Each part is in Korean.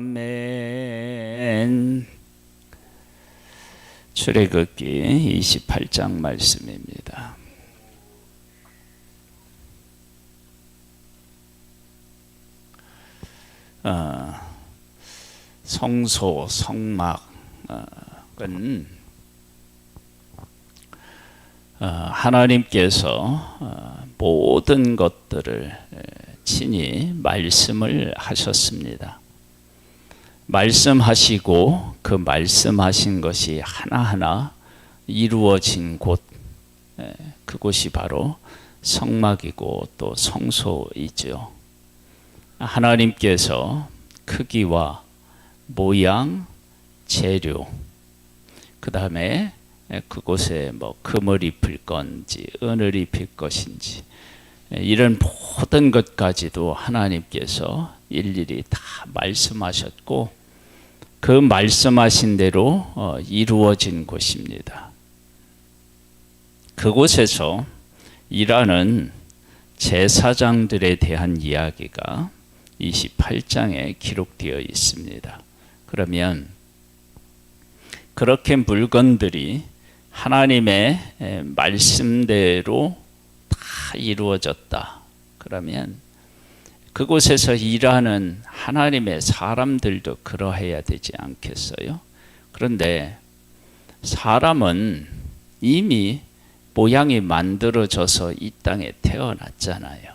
아멘. 출애굽기 28장 말씀입니다. 성소, 성막은 하나님께서 모든 것들을 친히 말씀을 하셨습니다. 말씀하시고 그 말씀하신 것이 하나하나 이루어진 곳, 그곳이 바로 성막이고 또 성소이죠. 하나님께서 크기와 모양, 재료, 그 다음에 그곳에 금을 입힐 건지 은을 입힐 것인지 이런 모든 것까지도 하나님께서 일일이 다 말씀하셨고 그 말씀하신 대로 이루어진 곳입니다. 그곳에서 일하는 제사장들에 대한 이야기가 28장에 기록되어 있습니다. 그러면 그렇게 물건들이 하나님의 말씀대로 다 이루어졌다. 그러면 그곳에서 일하는 하나님의 사람들도 그러해야 되지 않겠어요? 그런데 사람은 이미 모양이 만들어져서 이 땅에 태어났잖아요.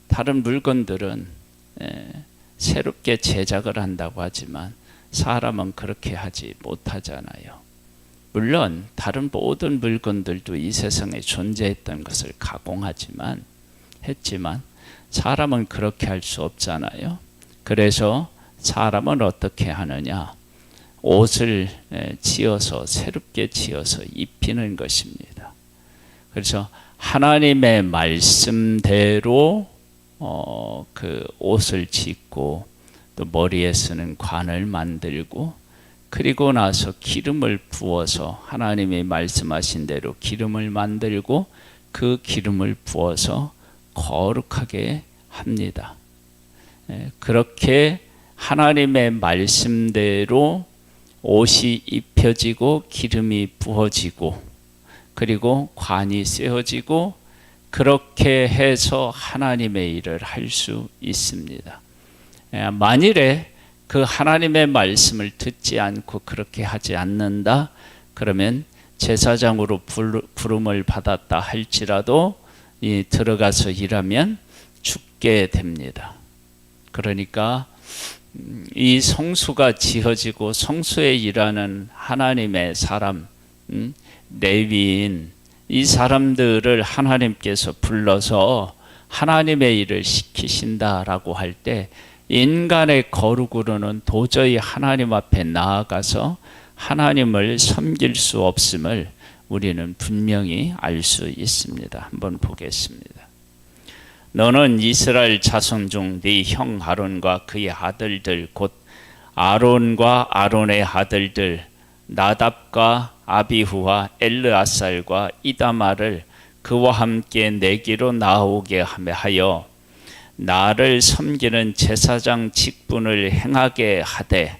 다른 물건들은 새롭게 제작을 한다고 하지만 사람은 그렇게 하지 못하잖아요. 물론 다른 모든 물건들도 이 세상에 존재했던 것을 가공하지만 사람은 그렇게 할 수 없잖아요. 그래서 사람은 어떻게 하느냐? 옷을 지어서 새롭게 지어서 입히는 것입니다. 그래서 하나님의 말씀대로 그 옷을 짓고 또 머리에 쓰는 관을 만들고 그리고 나서 기름을 부어서 하나님이 말씀하신 대로 기름을 만들고 그 기름을 부어서 거룩하게 합니다. 그렇게 하나님의 말씀대로 옷이 입혀지고 기름이 부어지고 그리고 관이 세워지고 그렇게 해서 하나님의 일을 할 수 있습니다. 만일에 그 하나님의 말씀을 듣지 않고 그렇게 하지 않는다 그러면 제사장으로 부름을 받았다 할지라도 들어가서 일하면 죽게 됩니다. 그러니까 이 성수가 지어지고 성수에 일하는 하나님의 사람, 레위인, 이 사람들을 하나님께서 불러서 하나님의 일을 시키신다라고 할 때 인간의 거룩으로는 도저히 하나님 앞에 나아가서 하나님을 섬길 수 없음을 우리는 분명히 알 수 있습니다. 한번 보겠습니다. 너는 이스라엘 자손 중 네 형 아론과 그의 아들들 곧 아론과 아론의 아들들 나답과 아비후와 엘르아살과 이다말을 그와 함께 내게로 나오게 하여 나를 섬기는 제사장 직분을 행하게 하되,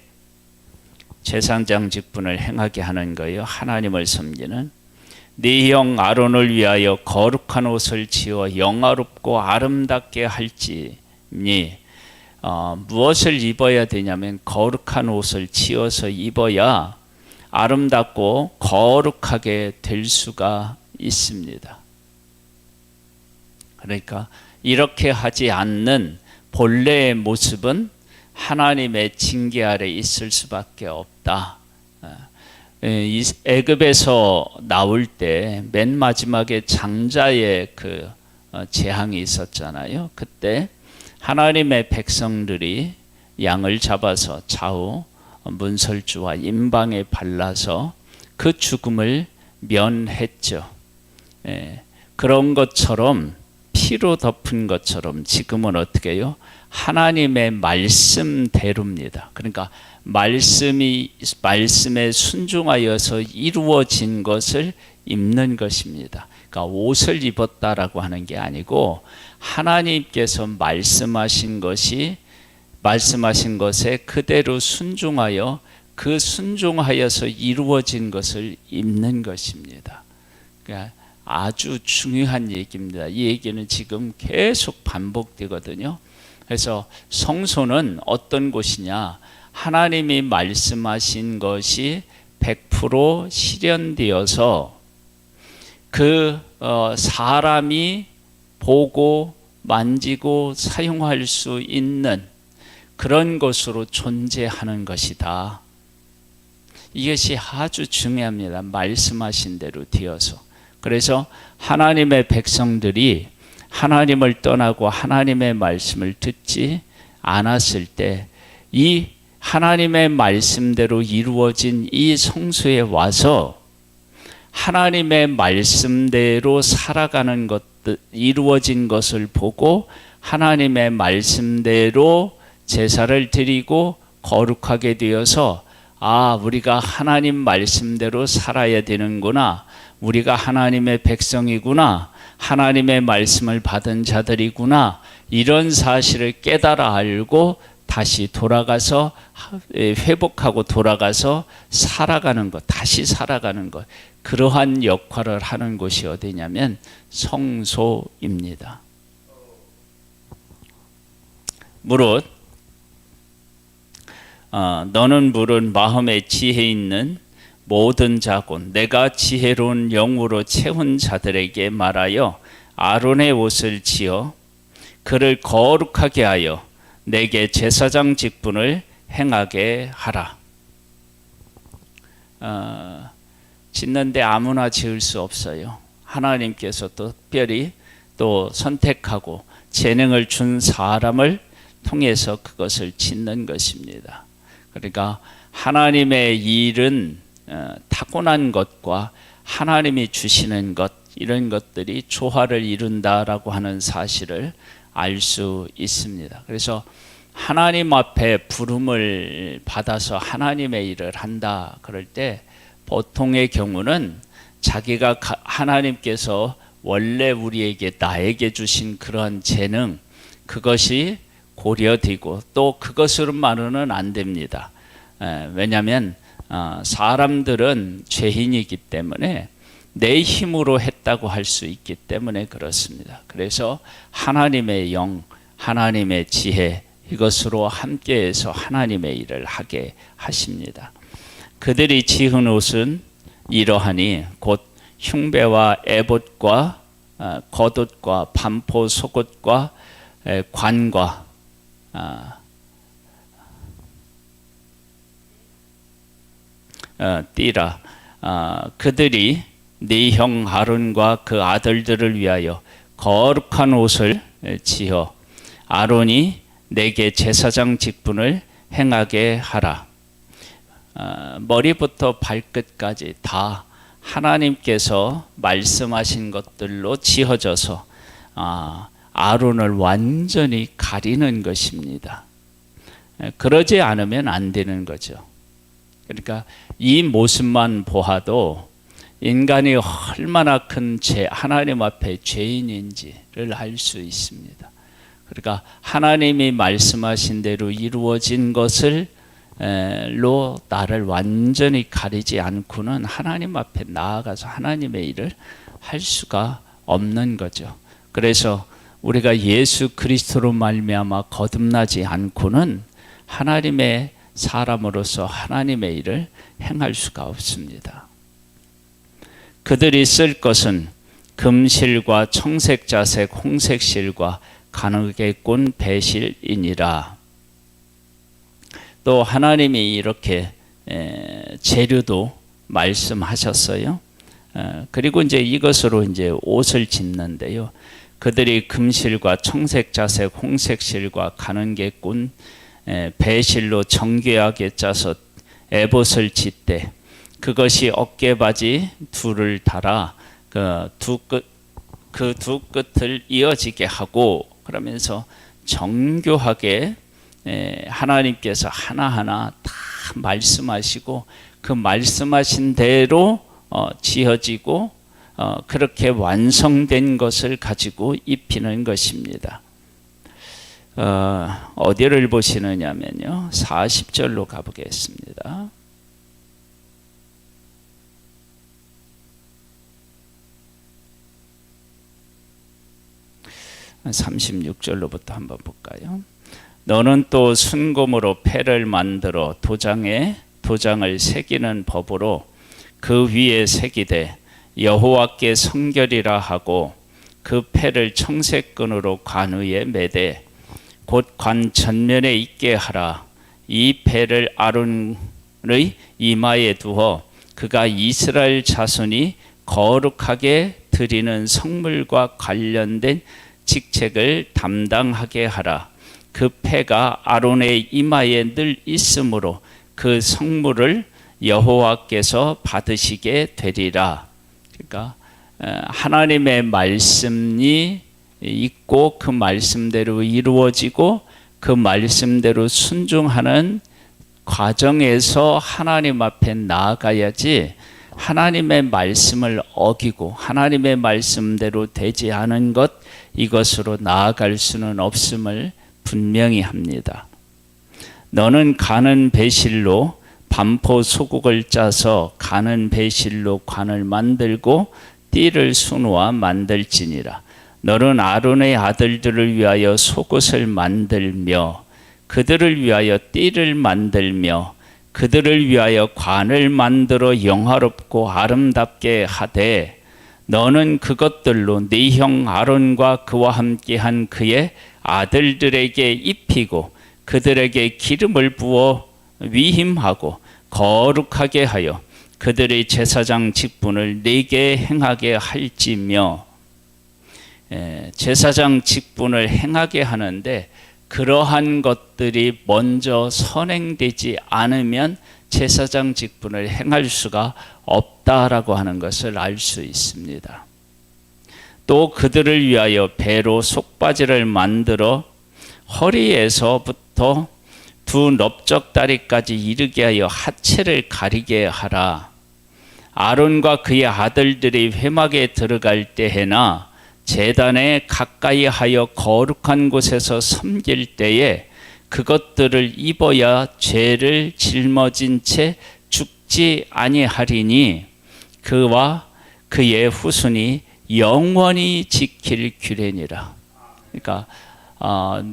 제사장 직분을 행하게 하는 거예요. 하나님을 섬기는 네 형 아론을 위하여 거룩한 옷을 지어 영화롭고 아름답게 할지니 무엇을 입어야 되냐면 거룩한 옷을 지어서 입어야 아름답고 거룩하게 될 수가 있습니다. 그러니까 이렇게 하지 않는 본래의 모습은 하나님의 징계 아래 있을 수밖에 없다. 애굽에서 나올 때 맨 마지막에 장자의 그 재앙이 있었잖아요. 그때 하나님의 백성들이 양을 잡아서 좌우 문설주와 임방에 발라서 그 죽음을 면했죠. 그런 것처럼 피로 덮은 것처럼 지금은 어떻게 해요? 하나님의 말씀대로입니다. 그러니까 말씀에 순종하여서 이루어진 것을 입는 것입니다. 그러니까 옷을 입었다라고 하는 게 아니고 하나님께서 말씀하신 것에 그대로 순종하여 그 순종하여서 이루어진 것을 입는 것입니다. 그러니까 아주 중요한 얘기입니다. 이 얘기는 지금 계속 반복되거든요. 그래서 성소는 어떤 곳이냐? 하나님이 말씀하신 것이 100% 실현되어서 그 사람이 보고 만지고 사용할 수 있는 그런 것으로 존재하는 것이다. 이것이 아주 중요합니다. 말씀하신 대로 되어서. 그래서 하나님의 백성들이 하나님을 떠나고 하나님의 말씀을 듣지 않았을 때 이 하나님의 말씀대로 이루어진 이 성소에 와서 하나님의 말씀대로 살아가는 것들, 이루어진 것을 보고 하나님의 말씀대로 제사를 드리고 거룩하게 되어서 우리가 하나님 말씀대로 살아야 되는구나. 우리가 하나님의 백성이구나. 하나님의 말씀을 받은 자들이구나. 이런 사실을 깨달아 알고 다시 돌아가서 회복하고 돌아가서 살아가는 것, 다시 살아가는 것. 그러한 역할을 하는 곳이 어디냐면 성소입니다. 무릇 너는 마음에 지혜 있는 모든 자곤 내가 지혜로운 영으로 채운 자들에게 말하여 아론의 옷을 지어 그를 거룩하게 하여 내게 제사장 직분을 행하게 하라. 짓는데 아무나 지을 수 없어요. 하나님께서 또 특별히 또 선택하고 재능을 준 사람을 통해서 그것을 짓는 것입니다. 그러니까 하나님의 일은 타고난 것과 하나님이 주시는 것, 이런 것들이 조화를 이룬다라고 하는 사실을 알 수 있습니다. 그래서 하나님 앞에 부름을 받아서 하나님의 일을 한다 그럴 때 보통의 경우는 자기가 하나님께서 원래 우리에게 나에게 주신 그런 재능, 그것이 고려되고 또 그것으로만은 안 됩니다. 왜냐하면 사람들은 죄인이기 때문에 내 힘으로 했다고 할 수 있기 때문에 그렇습니다. 그래서 하나님의 영, 하나님의 지혜, 이것으로 함께해서 하나님의 일을 하게 하십니다. 그들이 지은 옷은 이러하니 곧 흉배와 에봇과 겉옷과 반포 속옷과 관과 띠라. 그들이 네 형 아론과 그 아들들을 위하여 거룩한 옷을 지어 아론이 내게 제사장 직분을 행하게 하라. 머리부터 발끝까지 다 하나님께서 말씀하신 것들로 지어져서 아론을 완전히 가리는 것입니다. 그러지 않으면 안 되는 거죠. 그러니까 이 모습만 보아도 인간이 얼마나 큰 하나님 앞에 죄인인지를 알 수 있습니다. 그러니까 하나님이 말씀하신 대로 이루어진 것을 나를 완전히 가리지 않고는 하나님 앞에 나아가서 하나님의 일을 할 수가 없는 거죠. 그래서 우리가 예수 그리스도로 말미암아 거듭나지 않고는 하나님의 사람으로서 하나님의 일을 행할 수가 없습니다. 그들이 쓸 것은 금실과 청색자색 홍색실과 가느게 꼰 배실이니라. 또 하나님이 이렇게 재료도 말씀하셨어요. 그리고 이제 이것으로 이제 옷을 짓는데요. 그들이 금실과 청색자색 홍색실과 가느게 꼰 배실로 정교하게 짜서 에봇을 짓되 그것이 어깨바지 둘을 달아 그 두 끝을 이어지게 하고 그러면서 정교하게 하나님께서 하나하나 다 말씀하시고 그 말씀하신 대로 지어지고 그렇게 완성된 것을 가지고 입히는 것입니다. 어디를 보시느냐면요, 40절로 가보겠습니다. 36절로부터 한번 볼까요? 너는 또 순금으로 패를 만들어 도장을 새기는 법으로 그 위에 새기되 여호와께 성결이라 하고 그 패를 청색끈으로 관 위에 매되 곧 관 전면에 있게 하라. 이 패를 아론의 이마에 두어 그가 이스라엘 자손이 거룩하게 드리는 성물과 관련된 직책을 담당하게 하라. 그 패가 아론의 이마에 늘 있으므로 그 성물을 여호와께서 받으시게 되리라. 그러니까 하나님의 말씀이 있고 그 말씀대로 이루어지고 그 말씀대로 순종하는 과정에서 하나님 앞에 나아가야지, 하나님의 말씀을 어기고 하나님의 말씀대로 되지 않은 것, 이것으로 나아갈 수는 없음을 분명히 합니다. 너는 가는 배실로 반포 소국을 짜서 가는 배실로 관을 만들고 띠를 수놓아 만들지니라. 너는 아론의 아들들을 위하여 속옷을 만들며 그들을 위하여 띠를 만들며 그들을 위하여 관을 만들어 영화롭고 아름답게 하되 너는 그것들로 네 형 아론과 그와 함께한 그의 아들들에게 입히고 그들에게 기름을 부어 위임하고 거룩하게 하여 그들의 제사장 직분을 네게 행하게 할지며. 제사장 직분을 행하게 하는데 그러한 것들이 먼저 선행되지 않으면 제사장 직분을 행할 수가 없다라고 하는 것을 알 수 있습니다. 또 그들을 위하여 배로 속바지를 만들어 허리에서부터 두 넓적다리까지 이르게 하여 하체를 가리게 하라. 아론과 그의 아들들이 회막에 들어갈 때에나 제단에 가까이 하여 거룩한 곳에서 섬길 때에 그것들을 입어야 죄를 짊어진 채 죽지 아니하리니 그와 그의 후손이 영원히 지킬 규례니라. 그러니까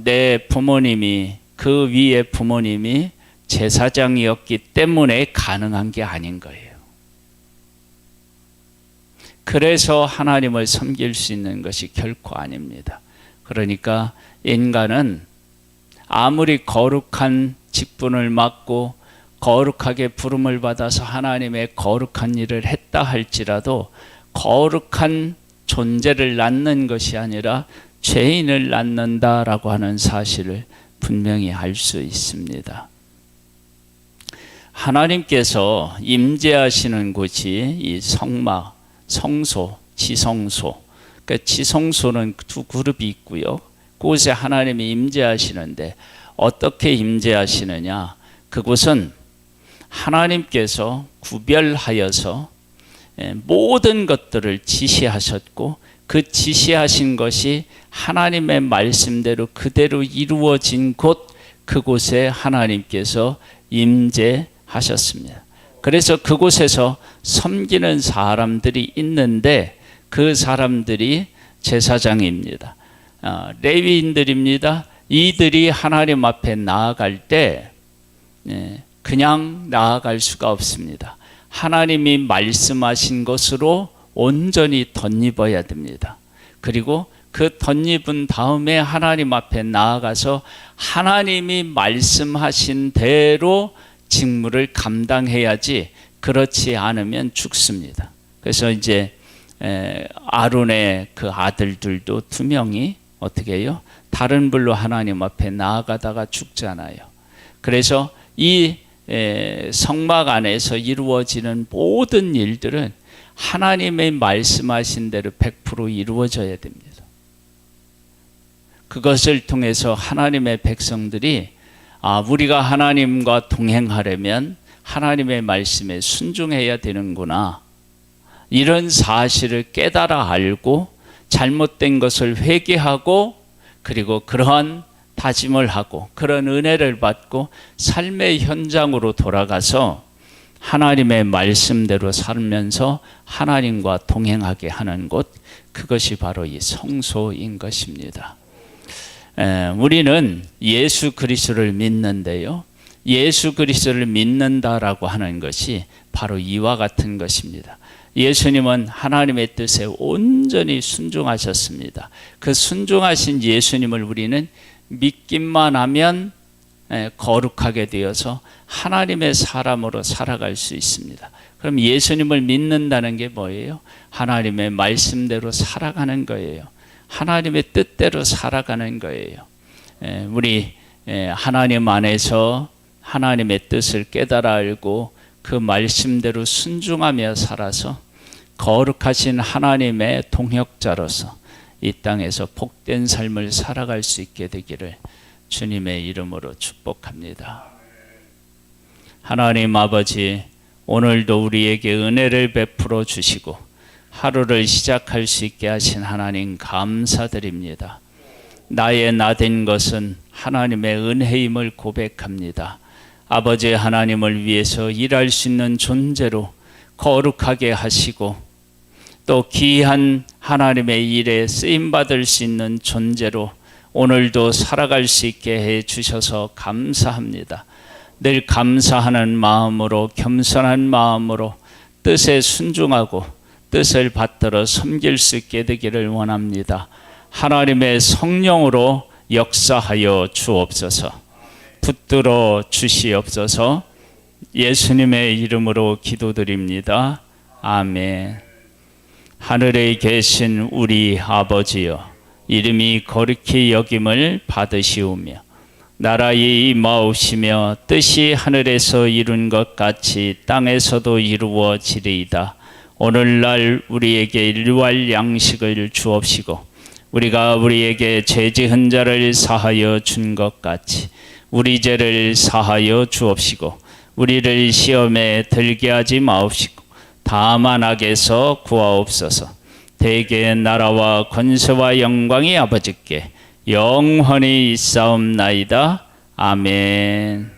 내 부모님이, 그 위에 부모님이 제사장이었기 때문에 가능한 게 아닌 거예요. 그래서 하나님을 섬길 수 있는 것이 결코 아닙니다. 그러니까 인간은 아무리 거룩한 직분을 맡고 거룩하게 부름을 받아서 하나님의 거룩한 일을 했다 할지라도 거룩한 존재를 낳는 것이 아니라 죄인을 낳는다라고 하는 사실을 분명히 알 수 있습니다. 하나님께서 임재하시는 곳이 이 성막, 성소, 지성소. 그러니까 지성소는 두 그룹이 있고요. 그곳에 하나님이 임재하시는데 어떻게 임재하시느냐? 그곳은 하나님께서 구별하여서 모든 것들을 지시하셨고 그 지시하신 것이 하나님의 말씀대로 그대로 이루어진 곳, 그곳에 하나님께서 임재하셨습니다. 그래서 그곳에서 섬기는 사람들이 있는데 그 사람들이 제사장입니다. 레위인들입니다. 이들이 하나님 앞에 나아갈 때 그냥 나아갈 수가 없습니다. 하나님이 말씀하신 것으로 온전히 덧입어야 됩니다. 그리고 그 덧입은 다음에 하나님 앞에 나아가서 하나님이 말씀하신 대로 직무를 감당해야지, 그렇지 않으면 죽습니다. 그래서 이제 아론의 그 아들들도 두 명이 어떻게 해요? 다른 불로 하나님 앞에 나아가다가 죽잖아요. 그래서 이 성막 안에서 이루어지는 모든 일들은 하나님의 말씀하신 대로 100% 이루어져야 됩니다. 그것을 통해서 하나님의 백성들이 우리가 하나님과 동행하려면 하나님의 말씀에 순종해야 되는구나, 이런 사실을 깨달아 알고 잘못된 것을 회개하고 그리고 그러한 다짐을 하고 그런 은혜를 받고 삶의 현장으로 돌아가서 하나님의 말씀대로 살면서 하나님과 동행하게 하는 곳, 그것이 바로 이 성소인 것입니다. 우리는 예수 그리스도를 믿는데요, 예수 그리스도를 믿는다라고 하는 것이 바로 이와 같은 것입니다. 예수님은 하나님의 뜻에 온전히 순종하셨습니다. 그 순종하신 예수님을 우리는 믿기만 하면 거룩하게 되어서 하나님의 사람으로 살아갈 수 있습니다. 그럼 예수님을 믿는다는 게 뭐예요? 하나님의 말씀대로 살아가는 거예요. 하나님의 뜻대로 살아가는 거예요. 우리 하나님 안에서 하나님의 뜻을 깨달아 알고 그 말씀대로 순종하며 살아서 거룩하신 하나님의 동역자로서 이 땅에서 복된 삶을 살아갈 수 있게 되기를 주님의 이름으로 축복합니다. 하나님 아버지, 오늘도 우리에게 은혜를 베풀어 주시고 하루를 시작할 수 있게 하신 하나님 감사드립니다. 나의 나된 것은 하나님의 은혜임을 고백합니다. 아버지 하나님을 위해서 일할 수 있는 존재로 거룩하게 하시고 또 귀한 하나님의 일에 쓰임받을 수 있는 존재로 오늘도 살아갈 수 있게 해 주셔서 감사합니다. 늘 감사하는 마음으로, 겸손한 마음으로 뜻에 순종하고 뜻을 받들어 섬길 수 있게 되기를 원합니다. 하나님의 성령으로 역사하여 주옵소서. 붙들어 주시옵소서. 예수님의 이름으로 기도드립니다. 아멘. 하늘에 계신 우리 아버지여, 이름이 거룩히 여김을 받으시오며 나라의 임하옵시며 뜻이 하늘에서 이룬 것 같이 땅에서도 이루어지리이다. 오늘날 우리에게 일용할 양식을 주옵시고 우리가 우리에게 죄 지은 자를 사하여 준 것 같이 우리 죄를 사하여 주옵시고 우리를 시험에 들게 하지 마옵시고 다만 악에서 구하옵소서. 대개 나라와 권세와 영광이 아버지께 영원히 있사옵나이다. 아멘.